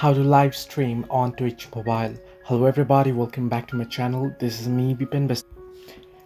how to live stream on Twitch mobile. Hello everybody, welcome back to my channel. This is me Bipin Best,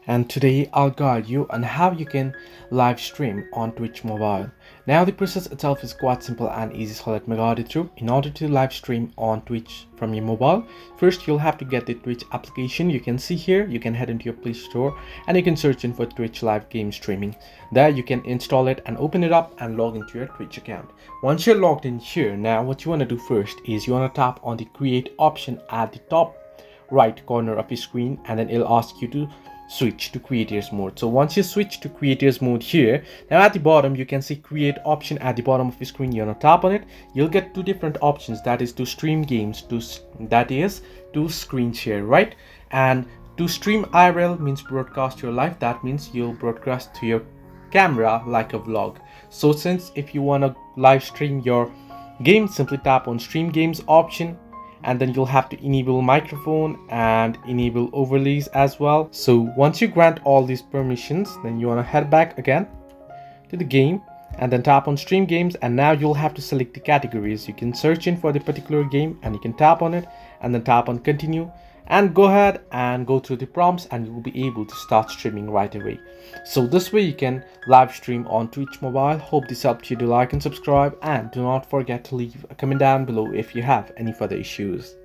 and today I'll guide you on how you can live stream on Twitch mobile. Now the process itself is quite simple and easy, so let me guide you through. In order to live stream on Twitch from your mobile, first you'll have to get the Twitch application. You can see here, you can head into your Play Store and you can search in for Twitch live game streaming. There you can install it and open it up and log into your Twitch account. Once you're logged in here, now what you want to do first is you want to tap on the create option at the top right corner of your screen, and then it'll ask you to switch to creators mode. So once you switch to creators mode here, now at the bottom you can see create option at the bottom of your screen. You want to tap on it. You'll get two different options, that is to stream games, to screen share, right? And to stream IRL means broadcast your live. That means you'll broadcast to your camera like a vlog. So since if you want to live stream your game, simply tap on stream games option, and then you'll have to enable microphone and enable overlays as well. So once you grant all these permissions, then you want to head back again to the game and then tap on stream games, and now you'll have to select the categories. You can search in for the particular game and you can tap on it and then tap on continue and go ahead and go through the prompts, and you'll be able to start streaming right away. So this way you can live stream on Twitch mobile. Hope this helped you. Do like and subscribe, and do not forget to leave a comment down below if you have any further issues.